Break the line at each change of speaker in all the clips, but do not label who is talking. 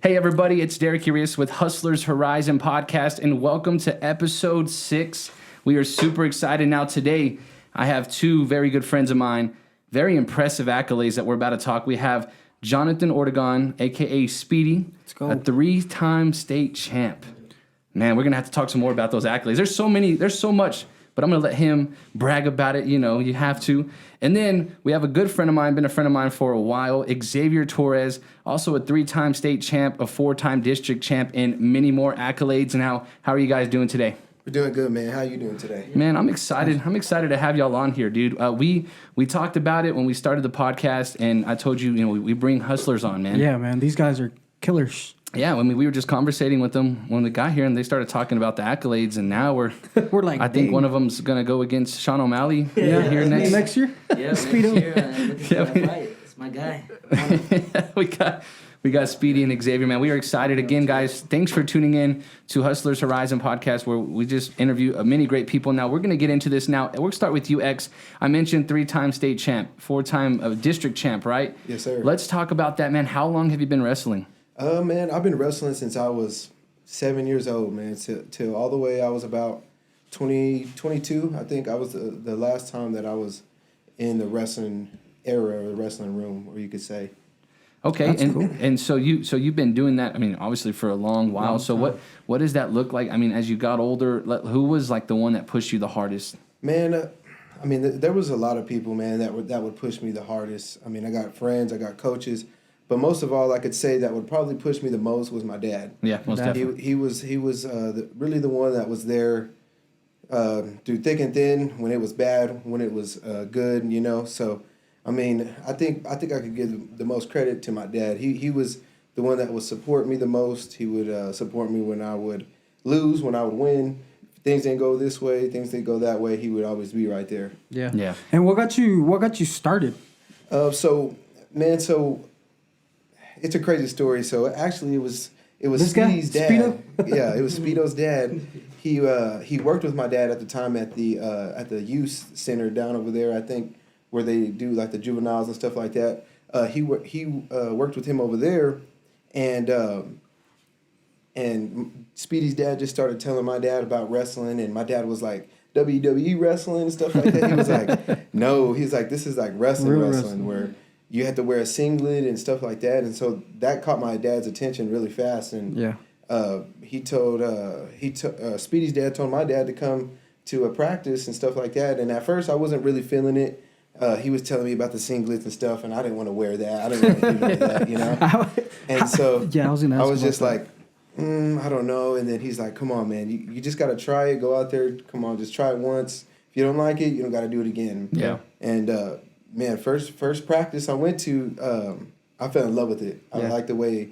Hey everybody, it's Derek Curious with Hustlers Horizon Podcast, and welcome to episode 6. We are super excited. Now today, I have two very good friends of mine, very impressive accolades that we're about to talk. We have Johnathon Ortegon, a.k.a. Speedy, a 3-time state champ. Man, we're going to have to talk some more about those accolades. There's so much, but I'm going to let him brag about it. You know, you have to. And then we have a good friend of mine, been a friend of mine for a while, Xavier Torres, also a 3-time state champ, a 4-time district champ, and many more accolades. Now, how are you guys doing today?
We're doing good, man. How you doing today?
Man, I'm excited. I'm excited to have y'all on here, dude. We talked about it when we started the podcast, and I told you, we bring hustlers on, man.
Yeah, man. These guys are killers.
Yeah, we were just conversating with them when we got here, and they started talking about the accolades, and now we're
like,
I think one of them's gonna go against Sean O'Malley
here
next
year.
Yeah,
Speedo.
Next year, it's my guy.
we got Speedy and Xavier, man. We are excited again, guys. Thanks for tuning in to Hustlers Horizon Podcast, where we just interview many great people. Now we're gonna get into this. Now we'll start with you, X. I mentioned 3-time state champ, 4-time district champ, right?
Yes, sir.
Let's talk about that, man. How long have you been wrestling?
Man, I've been wrestling since I was 7 years old, man, till all the way I was about 22. I think I was the last time that I was in the wrestling era or the wrestling room, or you could say.
Okay,
That's cool.
And so you've been doing that. I mean, obviously for a long while. So what does that look like? I mean, as you got older, who was like the one that pushed you the hardest?
Man, I mean, there was a lot of people, man, that would push me the hardest. I mean, I got friends, I got coaches. But most of all, I could say that would probably push me the most was my dad.
Yeah, most definitely.
He was really the one that was there through thick and thin, when it was bad, when it was good, So, I mean, I think I could give the most credit to my dad. He was the one that would support me the most. He would support me when I would lose, when I would win. If things didn't go this way, things didn't go that way, he would always be right there.
Yeah. And what got you started?
So it's a crazy story. So actually, it was
This
Speedy's
guy?
dad.
Speedo?
Yeah, it was Speedo's dad. He worked with my dad at the time at the youth center down over there, I think, where they do like the juveniles and stuff like that. He worked with him over there, and Speedy's dad just started telling my dad about wrestling, and my dad was like, WWE wrestling and stuff like that. He was like, no, he's like, this is like wrestling where you had to wear a singlet and stuff like that. And so that caught my dad's attention really fast. And Speedy's dad told my dad to come to a practice and stuff like that. And at first I wasn't really feeling it. He was telling me about the singlets and stuff, and I didn't want to wear that. I didn't want to do none of that, And so I was just like, I don't know. And then he's like, come on, man, you just got to try it. Go out there. Come on, just try it once. If you don't like it, you don't got to do it again.
Yeah.
And, man, first practice I went to, I fell in love with it. I liked the way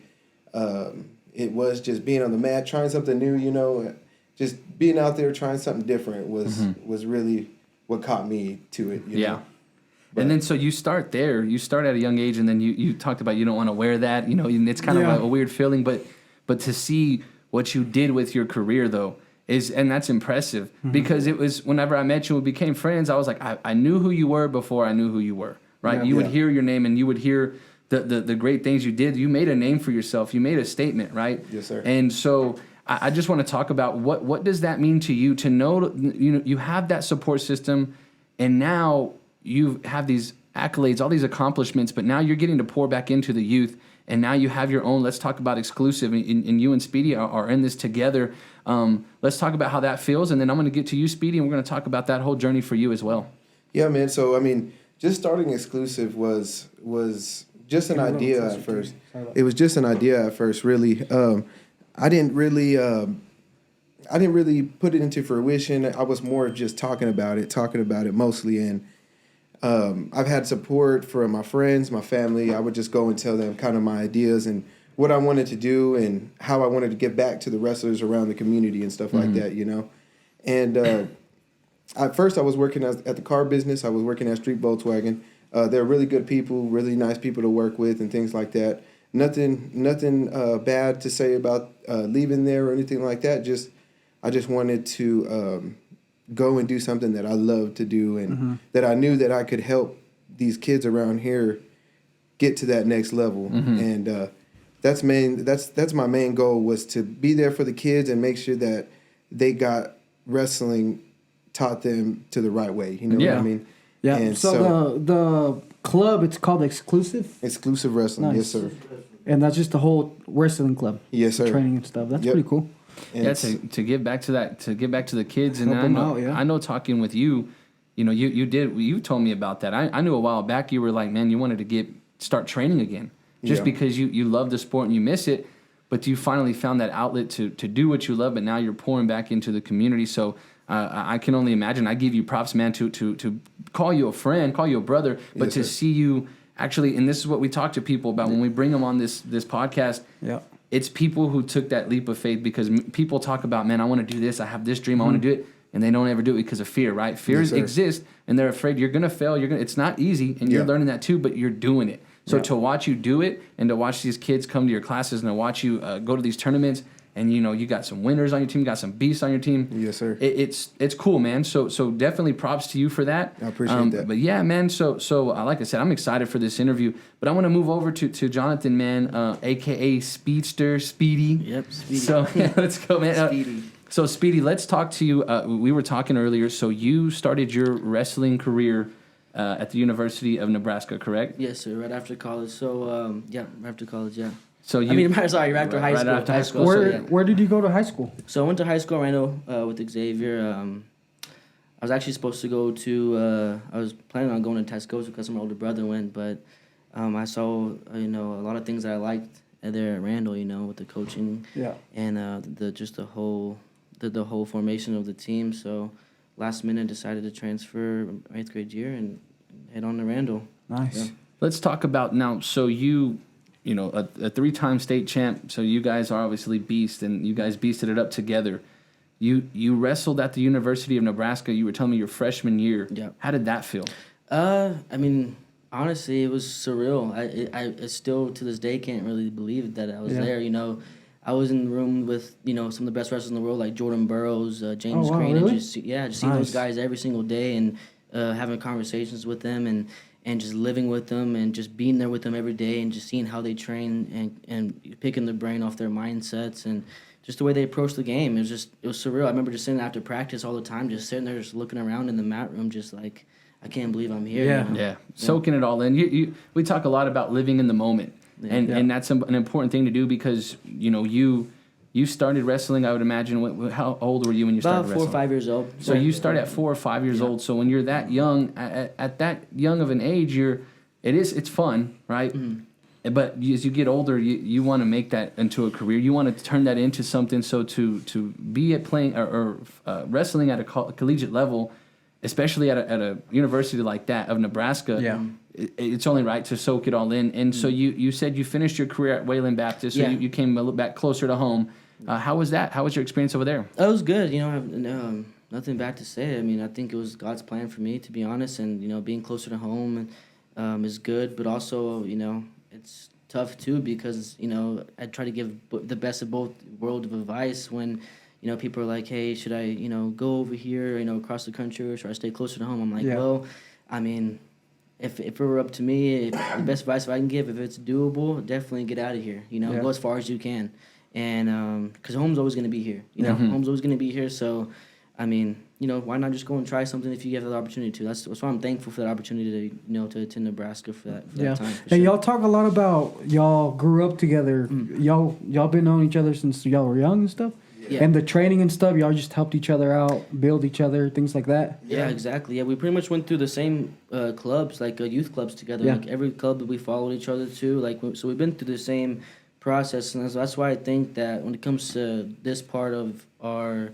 it was, just being on the mat, trying something new, just being out there trying something different was really what caught me to it. You know?
And then so you start there. You start at a young age, and then you talked about you don't want to wear that. And it's kind of a weird feeling, but to see what you did with your career, though, and that's impressive, because it was whenever I met you, we became friends. I was like, I knew who you were before I knew who you were, right?
Yeah,
you would hear your name, and you would hear the great things you did. You made a name for yourself. You made a statement, right?
Yes, sir.
And so I just want to talk about what does that mean to you to know, you have that support system, and now you have these accolades, all these accomplishments, but now you're getting to pour back into the youth. And now you have your own. Let's talk about X-Clusive, and you and Speedy are in this together. Let's talk about how that feels, and then I'm going to get to you, Speedy, and we're going to talk about that whole journey for you as well.
Yeah, man. So, I mean, just starting X-Clusive was just an idea at first. It was just an idea at first, really. I didn't really put it into fruition. I was more just talking about it mostly, and I've had support from my friends, my family. I would just go and tell them kind of my ideas and what I wanted to do and how I wanted to give back to the wrestlers around the community and stuff like that, And at first I was working at the car business. I was working at Street Volkswagen. They're really good people, really nice people to work with and things like that. Nothing bad to say about leaving there or anything like that. I just wanted to go and do something that I loved to do and that I knew that I could help these kids around here get to that next level. And that's my main goal, was to be there for the kids and make sure that they got wrestling taught them to the right way. You know what I mean?
Yeah.
And
so the club, it's called
Exclusive Wrestling.
Nice.
Yes, sir.
And that's just the whole wrestling club.
Yes, sir.
Training and stuff. That's pretty cool.
And
Yeah, to give back to that, to give back to the kids, and
Help
I
them
know,
out, yeah.
I know, talking with you, you know, you told me about that. I knew a while back you were like, man, you wanted to start training again, just because you love the sport and you miss it, but you finally found that outlet to do what you love, but now you're pouring back into the community. So I can only imagine. I give you props, man, to call you a friend, call you a brother, but to see you actually, and this is what we talk to people about when we bring them on this podcast.
Yeah.
It's people who took that leap of faith, because people talk about, man, I want to do this. I have this dream. I want to do it. And they don't ever do it because of fear, right? Fears exist, and they're afraid you're going to fail. It's not easy, and you're learning that too, but you're doing it. So to watch you do it, and to watch these kids come to your classes, and to watch you go to these tournaments, and you got some winners on your team, you got some beasts on your team.
Yes, sir.
It's cool, man. So definitely props to you for that.
I appreciate that.
But yeah, man. So like I said, I'm excited for this interview. But I want to move over to Johnathon, man, aka Speedster, Speedy.
Yep, Speedy.
So let's go, man.
Speedy.
So Speedy, let's talk to you. We were talking earlier. So you started your wrestling career at the University of Nebraska, correct?
Yes, sir. Right after college. So right after college, yeah.
So you,
right after high school.
Right after high school.
Where did you go to high school?
So I went to high school in Reno with Xavier. I was actually supposed to go to. I was planning on going to Tuscaloosa because my older brother went, but I saw a lot of things that I liked there at Randall. With the coaching.
Yeah.
And the whole formation of the team. So last minute decided to transfer my 8th grade year and head on to Randall.
Nice.
Yeah.
let's talk about now. So you know, a 3-time state champ. So you guys are obviously beasts, and you guys beasted it up together. You wrestled at the University of Nebraska. You were telling me your freshman year.
Yeah.
How did that feel?
Honestly, it was surreal. I still to this day can't really believe that I was there. I was in the room with some of the best wrestlers in the world, like Jordan Burroughs, James Crane,
really?
and just seeing those guys every single day and having conversations with them and just living with them and just being there with them every day and just seeing how they train and picking their brain off their mindsets and just the way they approach the game. It was surreal. I remember just sitting after practice all the time, just sitting there, just looking around in the mat room, just like, I can't believe I'm here.
Yeah. Soaking it all in. We talk a lot about living in the moment, and that's an important thing to do because you started wrestling. I would imagine. How old were you when you started wrestling?
About 4 or 5 years old.
So you start at 4 or 5 years old. So when you're that young, at that young of an age, it's fun, right? Mm-hmm. But as you get older, you want to make that into a career. You want to turn that into something. So to be at playing or wrestling at a collegiate level, especially at a university like that of Nebraska, it's only right to soak it all in. And so you said you finished your career at Wayland Baptist, so you came a little back closer to home. How was that? How was your experience over there?
It was good. I have nothing bad to say. I think it was God's plan for me, to be honest. And being closer to home is good, but also it's tough too because I try to give the best of both worlds of advice when. People are like, hey, should I, go over here, across the country, or should I stay closer to home? I'm like, well, if it were up to me, the best advice I can give, if it's doable, definitely get out of here. Go as far as you can. And because home's always going to be here. Home's always going to be here. So, why not just go and try something if you get the opportunity to? That's why I'm thankful for that opportunity to attend Nebraska for that time.
And y'all talk a lot about y'all grew up together. Y'all been knowing each other since y'all were young and stuff. Yeah. And the training and stuff, y'all just helped each other out, build each other, things like that.
Yeah, exactly. Yeah, we pretty much went through the same clubs, like youth clubs together. Yeah. Like every club that we followed each other to. So we've been through the same process, and that's why I think that when it comes to this part of our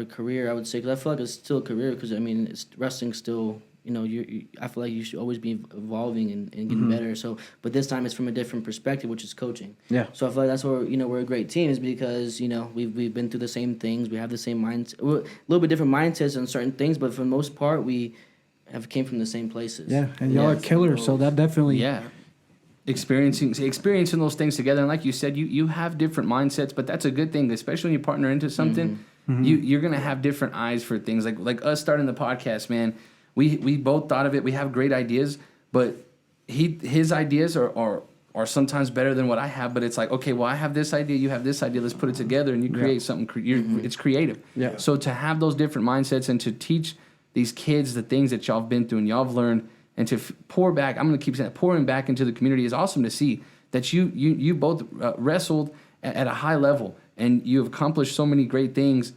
career, I would say, because I feel like it's still a career, because wrestling still. I feel like you should always be evolving and getting better. So, but this time it's from a different perspective, which is coaching. Yeah. So I feel like that's where we're a great team, is because we've been through the same things. We have the same mindset, a little bit different mindsets on certain things, but for the most part we came from the same places.
Yeah, and y'all are killers, so that definitely.
Experiencing those things together, and like you said, you have different mindsets, but that's a good thing, especially when you partner into something. You're gonna have different eyes for things. Like us starting the podcast, man. We both thought of it. We have great ideas, but his ideas are are sometimes better than what I have, but it's like, okay, well, I have this idea, you have this idea, let's put it together, and you create something. It's creative.
Yeah.
So to have those different mindsets and to teach these kids the things that y'all have been through and y'all have learned, and to pour back, I'm going to keep saying, pouring back into the community is awesome to see that you both wrestled at a high level, and you've accomplished so many great things.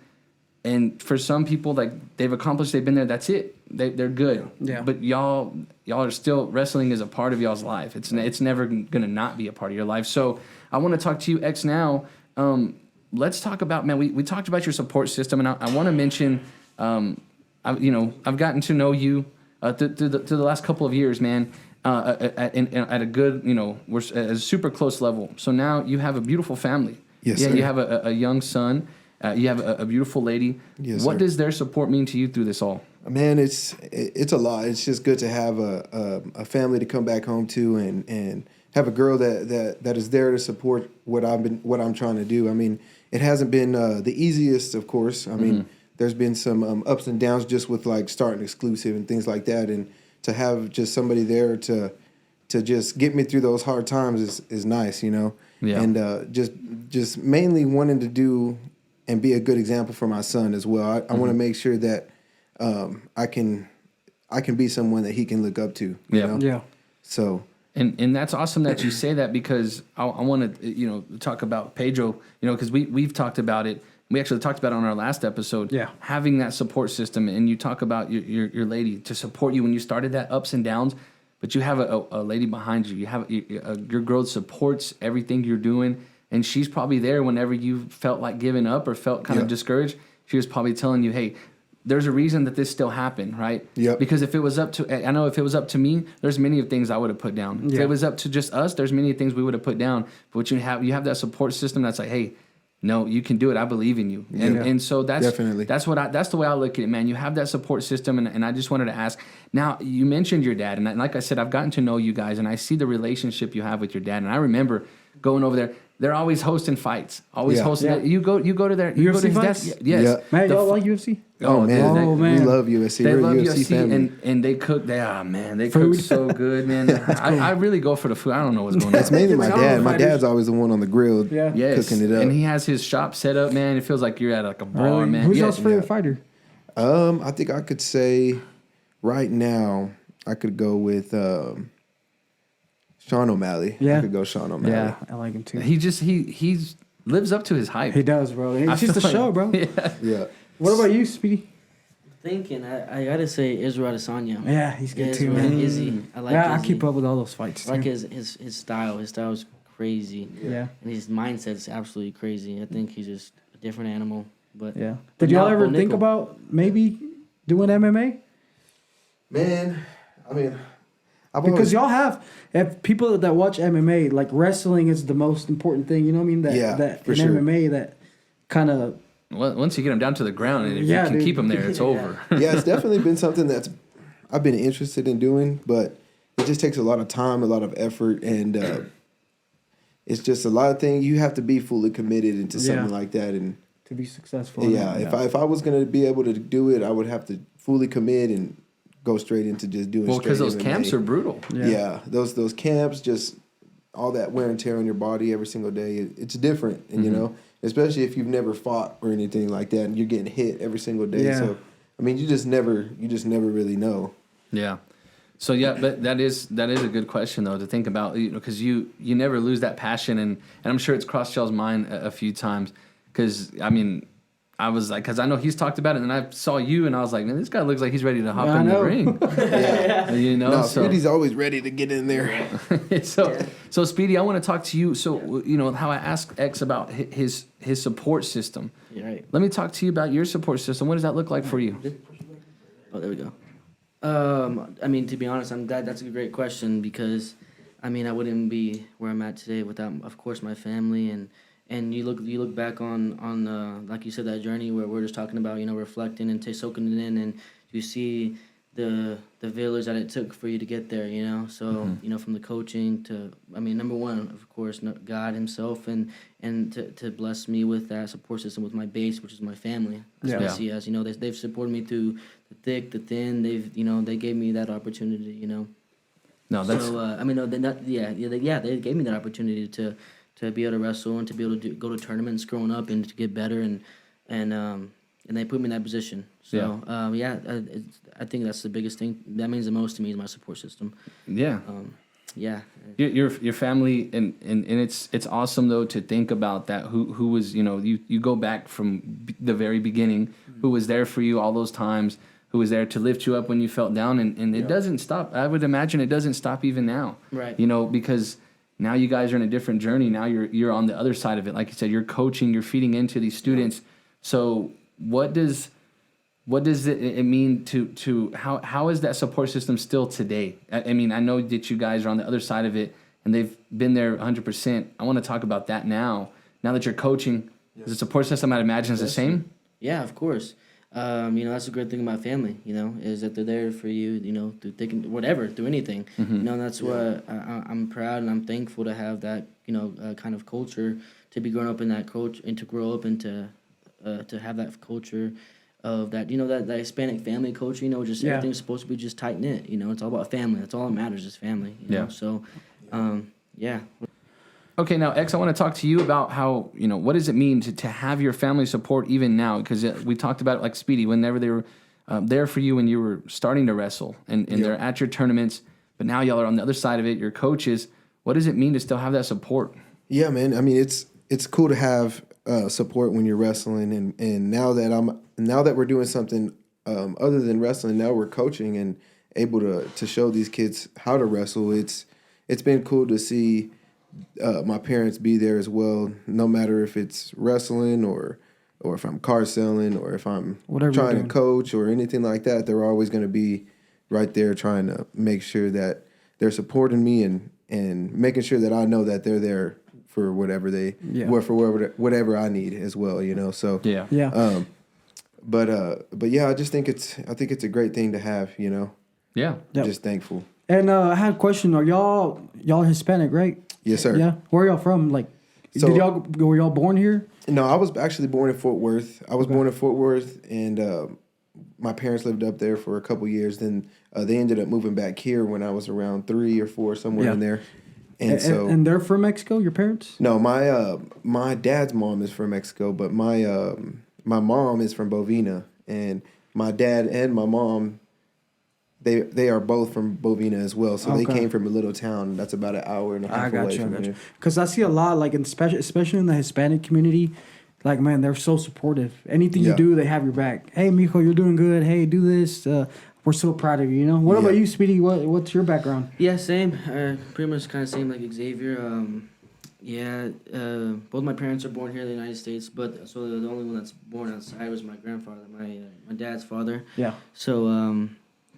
And for some people, like they've accomplished, they've been there. That's it. They're good.
Yeah.
But y'all are still, wrestling is a part of y'all's life. It's never gonna not be a part of your life. So I want to talk to you, X. Now, let's talk about, man. We talked about your support system, and I want to mention, I've gotten to know you through the last couple of years, man. At a good, we're at a super close level. So now you have a beautiful family.
Yes,
yeah,
sir.
you have a young son. You have a beautiful lady.
Yes,
what
sir.
does their support mean to you through this all?
Man, it's a lot. It's just good to have a family to come back home to, and have a girl that is there to support what I'm trying to do. I mean, it hasn't been the easiest, of course. I mean, there's been some ups and downs just with like starting X-Clusive and things like that, and to have just somebody there to just get me through those hard times is nice, Yeah. And just mainly wanting to do and be a good example for my son as well. I want to make sure that I can be someone that he can look up to. You know?
Yeah.
So.
And that's awesome that you say that, because I want to talk about Pedro, because we've talked about it. We actually talked about it on our last episode.
Yeah.
Having that support system, and you talk about your lady to support you when you started that ups and downs, but you have a lady behind you. You have your girl supports everything you're doing, and she's probably there whenever you felt like giving up or felt kind of discouraged. She was probably telling you, hey, there's a reason that this still happened, right?
Yep.
Because if it was up to, I know if it was up to me, there's many of things I would have put down. If
Yeah.
it was up to just us, there's many things we would have put down. But you have that support system that's like, hey, no, you can do it. I believe in you. And so that's
Definitely.
that's the way I look at it, man. You have that support system, and I just wanted to ask. Now, you mentioned your dad, and like I said, I've gotten to know you guys, and I see the relationship you have with your dad. And I remember going over there. They're always hosting fights. Always hosting.
Yeah.
You go to their
UFC
go to his
fights?
dad. Yes.
Yeah.
Man, y'all like UFC?
Oh man,
Oh, man.
we love UFC.
They
We're
love
a UFC family.
and they cook. They cook
Food.
so good, man. I really go for the food. I don't know what's going on.
It's mainly my
It's all
dad.
the
My
fighters.
dad's always the one on the grill,
Yeah.
Yes,
cooking it up.
and he has his shop set up, man. It feels like you're at like a bar,
Really?
man.
Who's
Yeah.
y'all's favorite fighter?
I think I could say right now I could go with Sean O'Malley.
Yeah.
I could go Sean O'Malley.
Yeah, I like him too.
He lives up to his hype.
He does, bro.
I
It's just a
feel
show,
like-
bro.
Yeah.
Yeah.
What about you, Speedy?
Thinking, I gotta say Israel Adesanya.
Yeah, he's good too,
Israel,
man.
Izzy. I like
Yeah, I
Izzy.
keep up with all those fights.
I like
too.
his style. His style is crazy.
Yeah,
And his mindset's absolutely crazy. I think he's just a different animal. But
yeah.
But
Did y'all
now
ever
Bo
think
Nickel.
about maybe doing MMA?
Man, I mean,
Because y'all have, if people that watch MMA, like wrestling is the most important thing. You know what I mean? That
for
in
sure.
MMA that kind of
Once you get him down to the ground, and if
Yeah,
you can
dude.
keep him there, it's over.
yeah, it's definitely been something that's I've been interested in doing, but it just takes a lot of time, a lot of effort, and it's just a lot of things. You have to be fully committed into something like that, and
to be successful. in
yeah,
that,
if I was gonna be able to do it, I would have to fully commit and go straight into just doing.
Well, because
straight
those
MMA.
camps are brutal.
Yeah, those camps, just all that wear and tear on your body every single day. It's different, and especially if you've never fought or anything like that, and you're getting hit every single day.
Yeah.
So, I mean, you just never really know.
Yeah. So yeah, but that is a good question though to think about, because you never lose that passion, and I'm sure it's crossed y'all's mind a few times, because I mean, I was like, because I know he's talked about it, and I saw you, and I was like, man, this guy looks like he's ready to hop
I
in
know.
the ring.
Yeah. No,
so
Speedy's always ready to get in there.
so Speedy, I want to talk to you. So how I asked X about his support system.
yeah, right.
Let me talk to you about your support system. What does that look like for you?
Oh, there we go. I mean, to be honest, that's a great question, because, I mean, I wouldn't be where I'm at today without, of course, my family, and you look back on like you said, that journey where we're just talking about, reflecting and soaking it in, and you see the village that it took for you to get there, So, from the coaching to, I mean, number one, of course, God Himself, and to bless me with that support system with my base, which is my family. That's what I see as, they've supported me through the thick, the thin. They gave me that opportunity,
No, that's
so. I mean, no, they gave me that opportunity to be able to wrestle and to be able to go to tournaments growing up and to get better and they put me in that position. So I think that's the biggest thing. That means the most to me is my support system.
yeah.
Yeah.
Your family and it's awesome though to think about that who was you go back from the very beginning, who was there for you all those times, who was there to lift you up when you felt down, and it doesn't stop. I would imagine it doesn't stop even now,
Right.
Because now you guys are in a different journey. Now you're on the other side of it. Like you said, you're coaching, you're feeding into these students. So what does it mean to how is that support system still today? I mean, I know that you guys are on the other side of it and they've been there 100%. I want to talk about that now. Now that you're coaching, the support system I'd imagine is the same.
Yeah, of course. That's a great thing about family, is that they're there for you, through through anything.
Mm-hmm.
And that's what I'm proud and I'm thankful to have that, kind of culture, to be growing up in that culture and to grow up and to have that culture of that, that Hispanic family culture, just everything's supposed to be just tight knit, it's all about family. That's all that matters is family, know? So, yeah.
Okay, now, X, I want to talk to you about how, what does it mean to have your family support even now? Because we talked about it like Speedy, whenever they were there for you when you were starting to wrestle and they're at your tournaments, but now y'all are on the other side of it, you're coaches. What does it mean to still have that support?
Yeah, man. I mean, it's cool to have support when you're wrestling, and now that we're doing something other than wrestling, now we're coaching and able to show these kids how to wrestle. It's been cool to see my parents be there as well, no matter if it's wrestling or if I'm car selling or if I'm trying to coach or anything like that. They're always going to be right there trying to make sure that they're supporting me and making sure that I know that they're there for whatever whatever I need as well, So
Yeah.
But yeah, I just think it's a great thing to have,
Yeah.
Yep.
Just thankful.
And I had a question. Are y'all Hispanic, right?
Yes, sir.
Yeah. Where are y'all from? Like,
So-
were y'all born here?
No, I was actually born in Fort Worth. Born in Fort Worth, and my parents lived up there for a couple years. Then they ended up moving back here when I was around 3 or 4, somewhere in there. And
they're from Mexico, your parents?
no, my dad's mom is from Mexico, but my mom is from Bovina, and my dad and my mom, they are both from Bovina as well. So they came from a little town that's about an hour and a half away from here.
Because I see a lot, like especially in the Hispanic community, like, man, they're so supportive. Anything you do, they have your back. Hey, Mijo, you're doing good. Hey, do this. We're so proud of you. What about you, Speedy? What's your background?
Yeah, same. Pretty much kind of same like Xavier. Both my parents are born here in the United States, but so the only one that's born outside was my grandfather, my dad's father.
Yeah.
So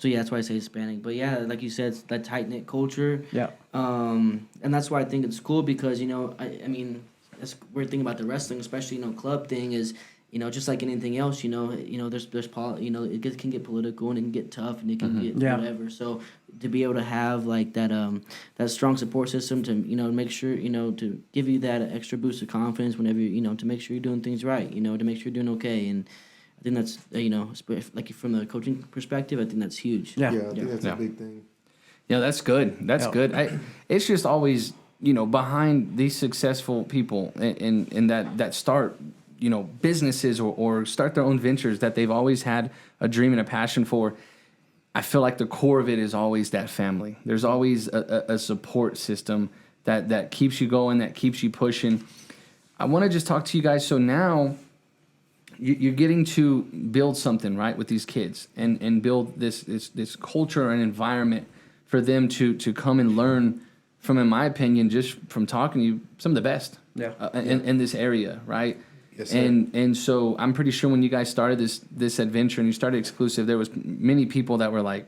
yeah, that's why I say Hispanic. But yeah, like you said, it's that tight knit culture.
Yeah.
And that's why I think it's cool because I mean, that's weird thing about the wrestling, especially club thing is. Just like anything else, there's it can get political and it can get tough and it can get whatever. So to be able to have like that strong support system to make sure to give you that extra boost of confidence whenever to make sure you're doing things right, to make sure you're doing okay, and I think that's like from the coaching perspective, I think that's huge.
Yeah, I think that's a big thing.
Yeah, that's good. That's good. It's just always behind these successful people and that start. Businesses or start their own ventures that they've always had a dream and a passion for. I feel like the core of it is always that family. There's always a support system that keeps you going, that keeps you pushing. I want to just talk to you guys. So now you're getting to build something, right, with these kids and build this culture and environment for them to come and learn from, in my opinion, just from talking to you, some of the best in this area, right?
Yes, sir.
And so I'm pretty sure when you guys started this adventure and you started X-Clusive, there was many people that were like,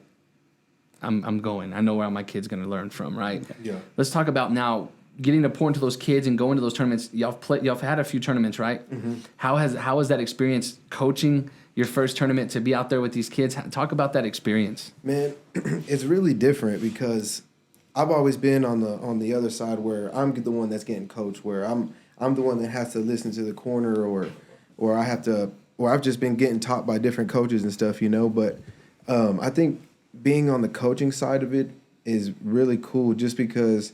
I'm going. I know where my kid's going to learn from, right?
Yeah.
Let's talk about now getting to pour into those kids and going to those tournaments. Y'all had a few tournaments, right? Mm-hmm. How was that experience coaching your first tournament to be out there with these kids? Talk about that experience. Man,
it's really different because I've always been on the other side where I'm the one that's getting coached, where I'm the one that has to listen to the corner or I've just been getting taught by different coaches and stuff, But I think being on the coaching side of it, is really cool just because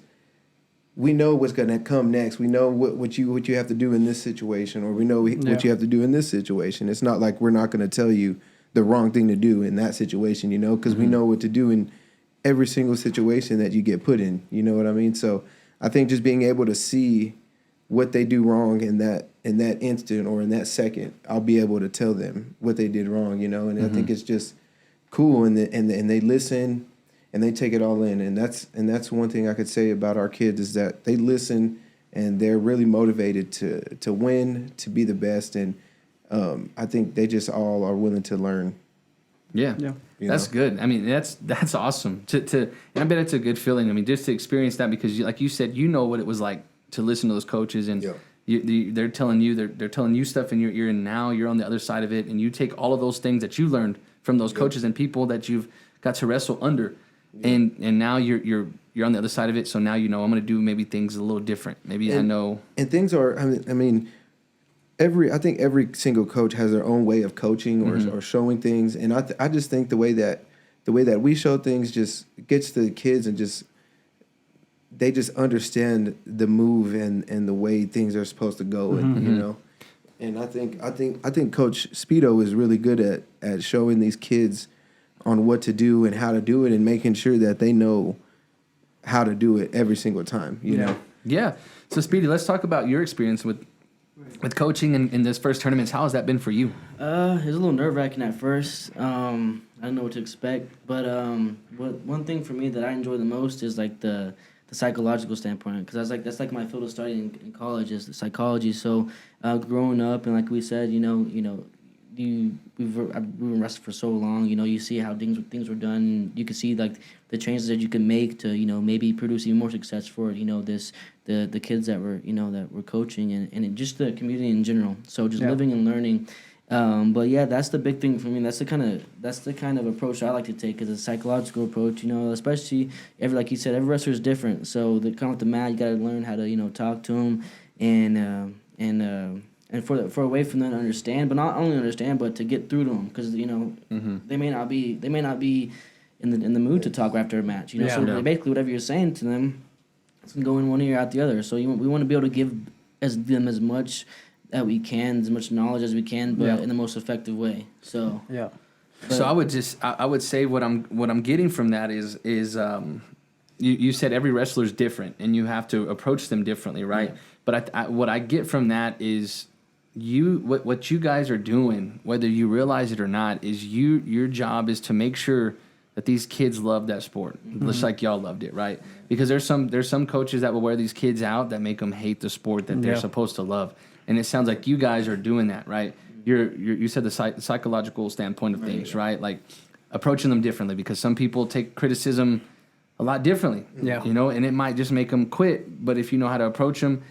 we know what's going to come next. We know what you have to do in this situation, or we know what you have to do in this situation. It's not like we're not going to tell you the wrong thing to do in that situation, you know, because we know what to do in every single situation that you get put in. You know what I mean? So I think just being able to see what they do wrong in that instant or in that second, I'll be able to tell them what they did wrong, you know. And I think it's just cool, and they listen. And they take it all in, and that's one thing I could say about our kids is that they listen and they're really motivated to win, to be the best, and I think they just all are willing to learn.
Yeah. That's good. I mean, that's awesome. And I bet it's a good feeling. I mean, just to experience that because, like you said, you know what it was like to listen to those coaches, and they're telling you stuff in your ear, and now you're on the other side of it, and you take all of those things that you learned from those coaches and people that you've got to wrestle under. And now you're on the other side of it, so now you know I'm going to do maybe things a little different. Maybe I know. And
things are. I mean, I think every single coach has their own way of coaching or showing things, and I just think the way that we show things just gets the kids and they just understand the move and the way things are supposed to go, and you know. And I think Coach Speedo is really good at showing these kids on what to do and how to do it, and making sure that they know how to do it every single time, you know?
Yeah. So, Speedy, let's talk about your experience with coaching in this first tournaments. How has that been for you?
It was a little nerve-wracking at first. I didn't know what to expect. But one thing for me that I enjoy the most is, like, the psychological standpoint. Because that's, like, my field of study in college is psychology. So, growing up, and like we said, we've been wrestling for so long, you see how things were done. You can see like the changes that you can make to, maybe produce even more success for, the kids that we're coaching and just the community in general. So just living and learning. But yeah, that's the big thing for me. That's the kind of approach I like to take, is a psychological approach, especially like you said, every wrestler is different. So the kind of with the mat, you got to learn how to, talk to them and for a way for them to understand, but not only understand, but to get through to them, because they may not be in the mood to talk after a match. So basically whatever you're saying to them, it's gonna go in one ear out the other. So we want to be able to give them as much that we can, as much knowledge as we can, but in the most effective way. So
So I would say what I'm getting from that is you said every wrestler is different and you have to approach them differently, right? Yeah. But what I get from that is what you guys are doing, whether you realize it or not, is your job is to make sure that these kids love that sport, just like y'all loved it, right? Because there's some coaches that will wear these kids out that make them hate the sport that they're supposed to love, and it sounds like you guys are doing that, right? You said the psychological standpoint of things, right? Like approaching them differently, because some people take criticism a lot differently, and it might just make them quit. But if you know how to approach them,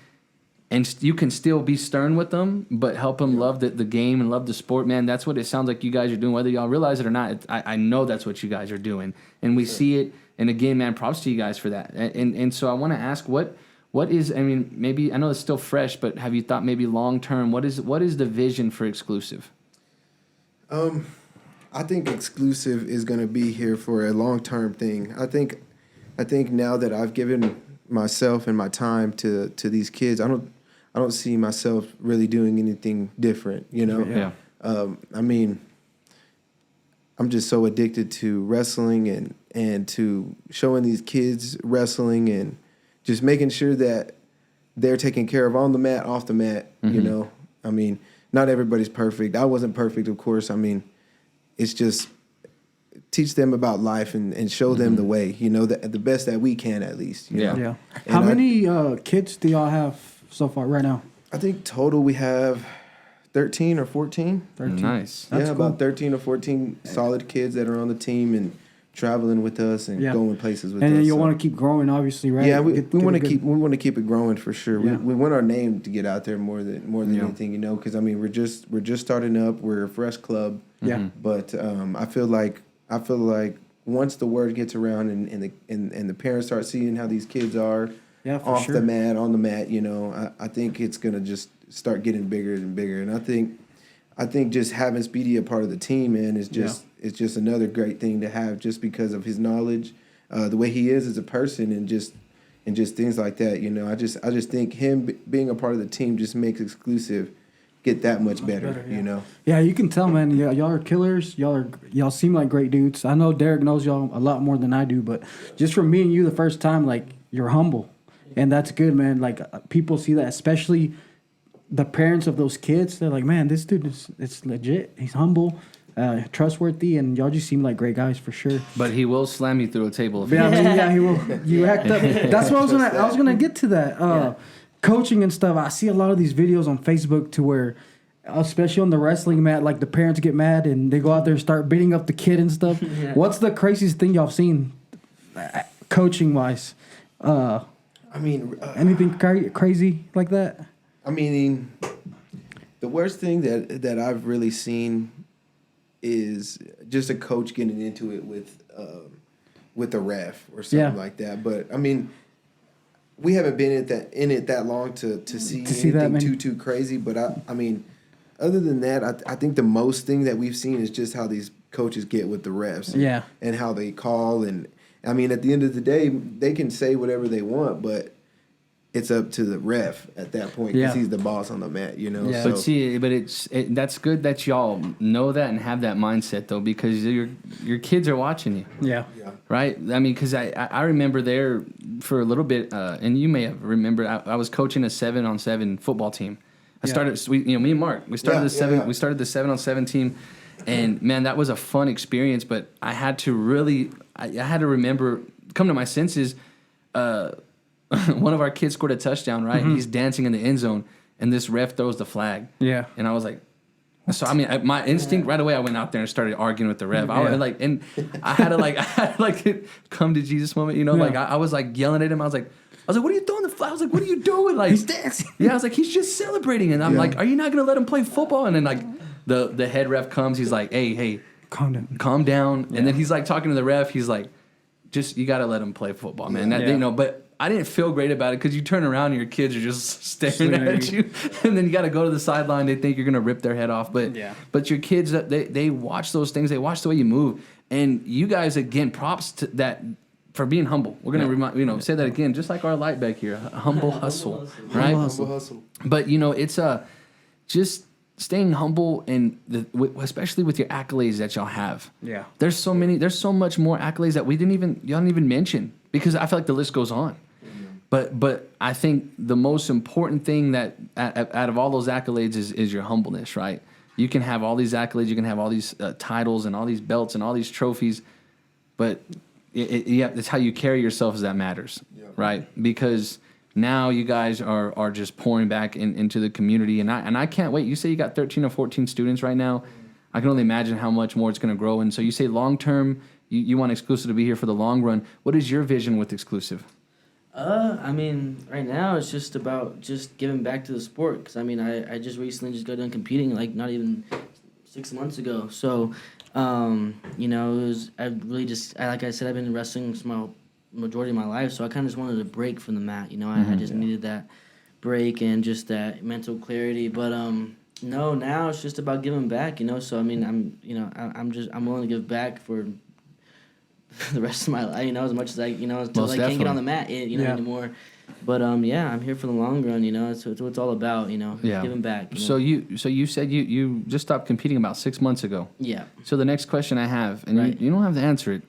and you can still be stern with them, but help them love the game and love the sport, man, that's what it sounds like you guys are doing. Whether y'all realize it or not, I know that's what you guys are doing. And we see it. And again, man, props to you guys for that. And so I want to ask, what is, I mean, maybe, I know it's still fresh, but have you thought maybe long-term, what is the vision for X-Clusive?
I think X-Clusive is going to be here for a long-term thing. I think now that I've given myself and my time to these kids, I don't see myself really doing anything different,
Yeah.
I mean, I'm just so addicted to wrestling and to showing these kids wrestling and just making sure that they're taken care of on the mat, off the mat, I mean, not everybody's perfect. I wasn't perfect, of course. I mean, it's just teach them about life and show them the way, the best that we can, at least. You know?
Yeah. How many kids do y'all have so far right now?
I think total we have 13 or 14.
13.
Nice.
That's cool. About 13 or 14 solid kids that are on the team and traveling with us and going places with us.
And then you want to keep growing, obviously, right?
Yeah, we want to keep it growing for sure. Yeah. We want our name to get out there more than anything, because I mean we're just starting up. We're a fresh club.
Yeah.
But I feel like once the word gets around and the parents start seeing how these kids are off the mat, on the mat, I think it's gonna just start getting bigger and bigger. And I think just having Speedy a part of the team, man, is just it's just another great thing to have, just because of his knowledge, the way he is as a person, and just things like that. You know, I just think him being a part of the team just makes X-Clusive get that much better.
yeah.
You know.
Yeah, you can tell, man. Y'all are killers. Y'all seem like great dudes. I know Derek knows y'all a lot more than I do, but just from me and you the first time, like, you're humble, and that's good, man. Like, people see that, especially the parents of those kids. They're like, man, this dude it's legit. He's humble, trustworthy, and y'all just seem like great guys for sure.
But he will slam you through a table. If
Yeah, I mean, yeah, he will. You act up. That's what I was gonna get to that. Coaching and stuff. I see a lot of these videos on Facebook to where, especially on the wrestling mat, like the parents get mad and they go out there and start beating up the kid and stuff. What's the craziest thing y'all seen, coaching wise?
I mean,
Anything crazy like that?
I mean, the worst thing that I've really seen is just a coach getting into it with a ref or something like that. But I mean, we haven't been in it that long to see anything too crazy. But I mean, other than that, I think the most thing that we've seen is just how these coaches get with the refs. And how they call. And I mean, at the end of the day, they can say whatever they want, but it's up to the ref at that point because he's the boss on the mat, you know.
Yeah.
So.
But see, that's good that y'all know that and have that mindset though, because your kids are watching you.
Yeah.
Right. I mean, because I remember there for a little bit, and you may have remembered. I was coaching a 7-on-7 football team. I started. Me and Mark. We started We started the 7-on-7 team, and man, that was a fun experience. But I had to really, I had to remember, come to my senses. One of our kids scored a touchdown, right? He's dancing in the end zone, and this ref throws the flag.
Yeah.
And I was like, so I mean, my instinct right away, I went out there and started arguing with the ref. I had to come to Jesus moment, you know? Like I was like yelling at him. I was like, what are you throwing the flag? I was like, what are you doing? Like,
he's dancing.
Yeah, I was like, he's just celebrating, and I'm like, are you not gonna let him play football? And then like the head ref comes, he's like, hey, calm down. And then he's like talking to the ref. He's like, just you gotta let him play football, man. You know, but. I didn't feel great about it because you turn around and your kids are just staring at you, and then you got to go to the sideline. They think you're gonna rip their head off, but your kids they watch those things. They watch the way you move, and you guys again, props to that for being humble. We're gonna say that again, just like our light back here, humble hustle, right?
Humble hustle.
But you know, it's just staying humble, and especially with your accolades that y'all have.
Yeah,
there's so much more accolades that y'all didn't even mention because I feel like the list goes on. But I think the most important thing that out of all those accolades is your humbleness, right? You can have all these accolades, you can have all these titles and all these belts and all these trophies, but it's how you carry yourself that matters, right? Because now you guys are just pouring back into the community, and I can't wait. You say you got 13 or 14 students right now. I can only imagine how much more it's going to grow. And so you say long term, you want X-Clusive to be here for the long run. What is your vision with X-Clusive?
I mean, right now it's just about just giving back to the sport. Because, I mean, I just recently just got done competing, like, not even 6 months ago. So, you know, like I said, I've been wrestling for my majority of my life. So I kind of just wanted a break from the mat. You know, I just needed that break and just that mental clarity. But, no, now it's just about giving back, you know. So, I mean, I'm willing to give back for the rest of my life, you know, as much as until I can't get on the mat, anymore. But I'm here for the long run, you know. It's what it's all about, you know, giving back.
So you said you just stopped competing about 6 months ago.
Yeah.
So the next question I have, and you don't have to answer it.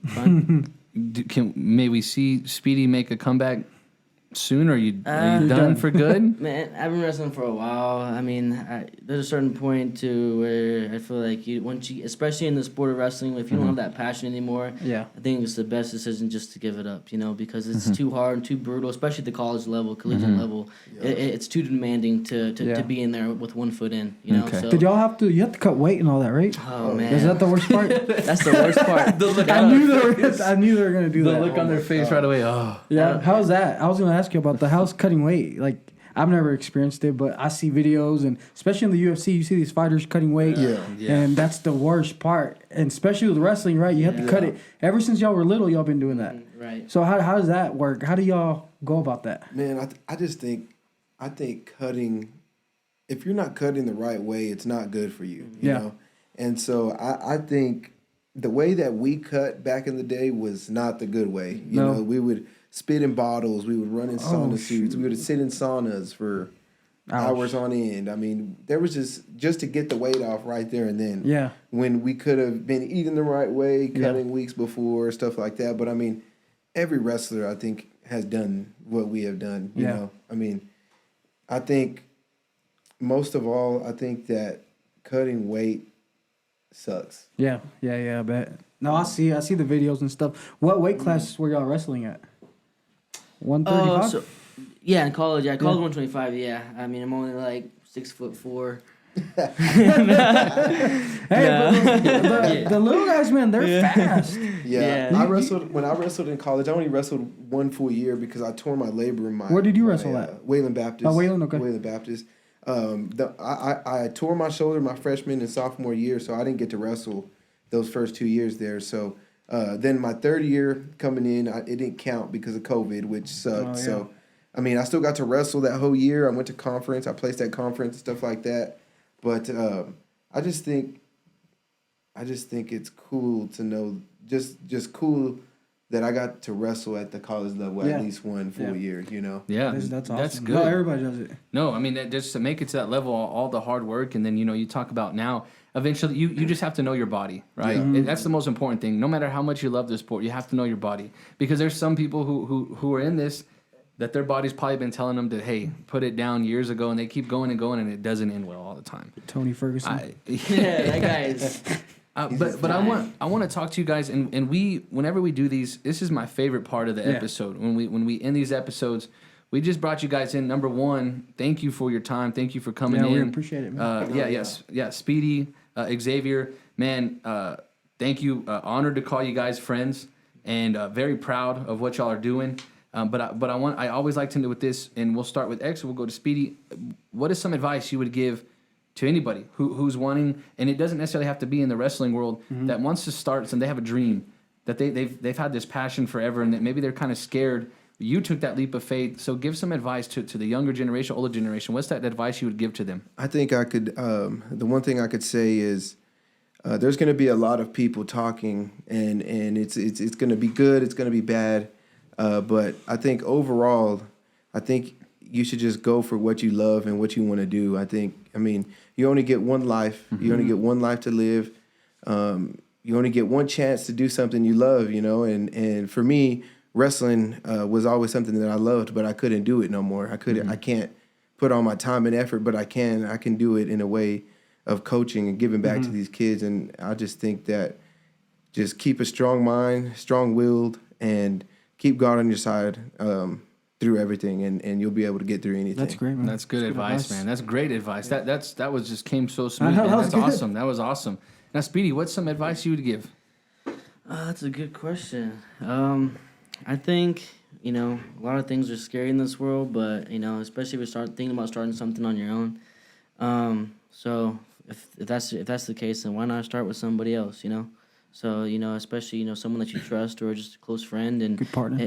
May we see Speedy make a comeback soon? Are you done for good?
Man, I've been wrestling for a while. I mean, there's a certain point to where I feel like especially in the sport of wrestling, if you don't have that passion anymore, I think it's the best decision just to give it up, you know, because it's too hard and too brutal, especially at the college level, collegiate level. It's too demanding to be in there with 1 foot in, you know.
Okay.
So,
did y'all have to cut weight and all that, right?
Oh man,
Is that the worst part?
That's the worst part.
I knew they were gonna do that.
The look on their face right away. Oh,
yeah. How's that? I was gonna ask you about the house cutting weight. Like, I've never experienced it, but I see videos, and especially in the UFC, you see these fighters cutting weight.
Yeah.
And that's the worst part. And especially with wrestling, right? You have to cut it. Ever since y'all were little, y'all been doing that.
Right.
So how does that work? How do y'all go about that?
Man, I think cutting, if you're not cutting the right way, it's not good for you. You know? And so I think the way that we cut back in the day was not the good way. You know, we would spit in bottles. We would run in sauna suits. We would sit in saunas for hours on end. I mean, there was just to get the weight off right there and then.
Yeah.
When we could have been eating the right way, cutting weeks before, stuff like that. But I mean, every wrestler I think has done what we have done. You know, I mean, I think most of all, I think that cutting weight sucks.
Yeah, I bet. No, I see the videos and stuff. What weight class were y'all wrestling at? 135?
In college, college 125. Yeah, I mean, I'm only like 6'4".
The little guys, man, they're fast.
Yeah. When I wrestled in college, I only wrestled one full year because I tore my labrum in my.
Where did you wrestle at?
Wayland Baptist.
Oh, Wayland, okay.
Wayland Baptist. I tore my shoulder my freshman and sophomore year, so I didn't get to wrestle those first 2 years there. So then my third year coming in, it didn't count because of COVID, which sucked. So, I mean, I still got to wrestle that whole year. I went to conference. I placed at conference and stuff like that. But I just think it's cool to know, just cool that I got to wrestle at the college level at least one full year, you know?
Yeah,
that's awesome.
That's good.
No, everybody does it.
No, I mean, just to make it to that level, all the hard work, and then, you know, you talk about now, eventually, you just have to know your body, right?
Yeah.
That's the most important thing. No matter how much you love the sport, you have to know your body. Because there's some people who are in this, that their body's probably been telling them to, hey, put it down years ago, and they keep going and going, and it doesn't end well all the time.
Tony Ferguson.
That guy is...
But I want to talk to you guys, and whenever we do these, this is my favorite part of the episode. When we end these episodes, we just brought you guys in. Number one, thank you for your time. Thank you for coming in.
We appreciate it, man.
Speedy, Xavier, man, thank you. Honored to call you guys friends, and very proud of what y'all are doing. But I always like to know with this, and we'll start with X. We'll go to Speedy. What is some advice you would give to anybody who's wanting, and it doesn't necessarily have to be in the wrestling world, that wants to start, and they have a dream, that they've had this passion forever, and that maybe they're kind of scared. You took that leap of faith, so give some advice to the younger generation, older generation. What's that advice you would give to them?
I think I could. The one thing I could say is there's going to be a lot of people talking, and it's going to be good, it's going to be bad, but I think overall, you should just go for what you love and what you want to do. I mean, you only get one life. You only get one life to live. You only get one chance to do something you love, you know. And for me, wrestling was always something that I loved, but I couldn't do it no more. I can't put all my time and effort, but I can do it in a way of coaching and giving back to these kids. And I just think that just keep a strong mind, strong-willed, and keep God on your side through everything, and you'll be able to get through anything.
That's great, man.
That's good advice, man. That's great advice. That was just came so smooth.
I know,
Man.
that's
That's
good.
awesome. That was awesome. Now, Speedy, what's some advice you would give?
That's a good question. I think, you know, a lot of things are scary in this world, but, you know, especially if you start thinking about starting something on your own. So if that's the case, then why not start with somebody else, you know? So, you know, especially, you know, someone that you trust or just a close friend and
Good partner.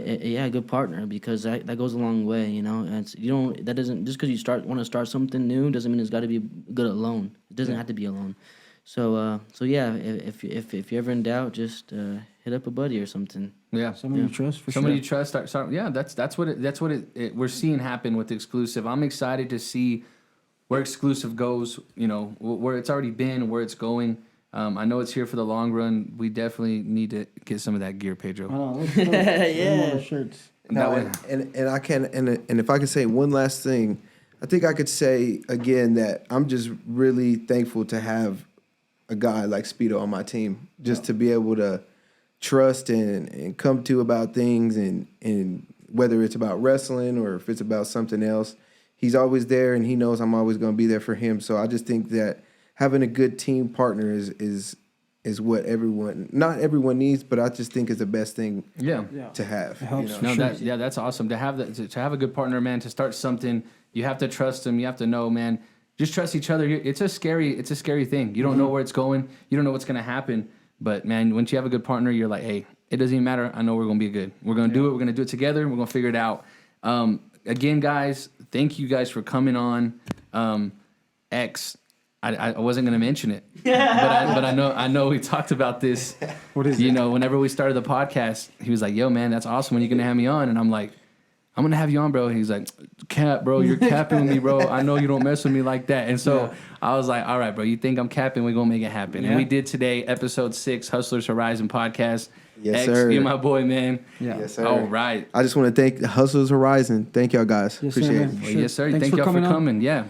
Good partner, because that goes a long way, you know. And just because you want to start something new doesn't mean it's got to be good alone. It doesn't have to be alone. So if you're ever in doubt, just hit up a buddy or something.
Yeah,
Somebody you trust, for
somebody
sure.
you trust. Start. Yeah, that's what we're seeing happen with X-Clusive. I'm excited to see where X-Clusive goes. You know, where it's already been, where it's going. I know it's here for the long run. We definitely need to get some of that gear, Pedro.
Oh,
Yeah.
shirts.
No, and if I could say one last thing, I think I could say again that I'm just really thankful to have a guy like Speedo on my team, just to be able to trust and come to about things, and whether it's about wrestling or if it's about something else, he's always there, and he knows I'm always going to be there for him. So I just think that having a good team partner is what not everyone needs, but I just think is the best thing to have.
It helps.
You know?
No, that's awesome to have that. To have a good partner, man. To start something, you have to trust them. You have to know, man. Just trust each other. It's a scary thing. You don't know where it's going. You don't know what's going to happen. But man, once you have a good partner, you're like, hey, it doesn't even matter. I know we're going to be good. We're going to do it. We're going to do it together. We're going to figure it out. Again, guys, thank you guys for coming on. X, I wasn't gonna mention it, but I know we talked about this.
What is
you
it?
know, whenever we started the podcast, he was like, "Yo, man, that's awesome. When you gonna have me on?" And I'm like, "I'm gonna have you on, bro." And he's like, "Cap, bro, you're capping with me, bro. I know you don't mess with me like that." And so I was like, "All right, bro, you think I'm capping? We're gonna make it happen."
Yeah.
And we did today, episode 6, Hustlers Horizon podcast.
Yes,
X,
sir.
you're my boy, man.
Yeah.
Yes, sir.
All right.
I just want to thank Hustlers Horizon. Thank y'all guys.
Yes, sir,
Appreciate
man.
it.
Well,
Sure.
yes, sir.
Thanks
Thank
for
y'all for
coming on.
coming. Yeah.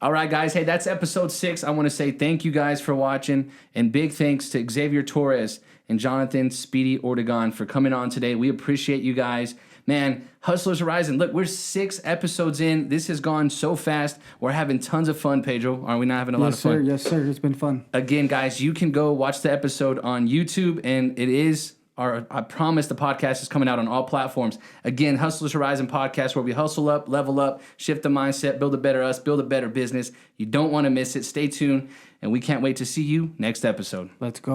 All right, guys. Hey, that's episode 6. I want to say thank you guys for watching, and big thanks to Xavier Torres and Johnathon Speedy Ortegon for coming on today. We appreciate you guys. Man, Hustlers Horizon. Look, we're 6 episodes in. This has gone so fast. We're having tons of fun, Pedro. Are we not having a lot of
Yes, sir.
fun?
Yes, sir. It's been fun.
Again, guys, you can go watch the episode on YouTube, and it is I promise the podcast is coming out on all platforms. Again, Hustlers Horizon podcast, where we hustle up, level up, shift the mindset, build a better us, build a better business. You don't want to miss it. Stay tuned, and we can't wait to see you next episode.
Let's go.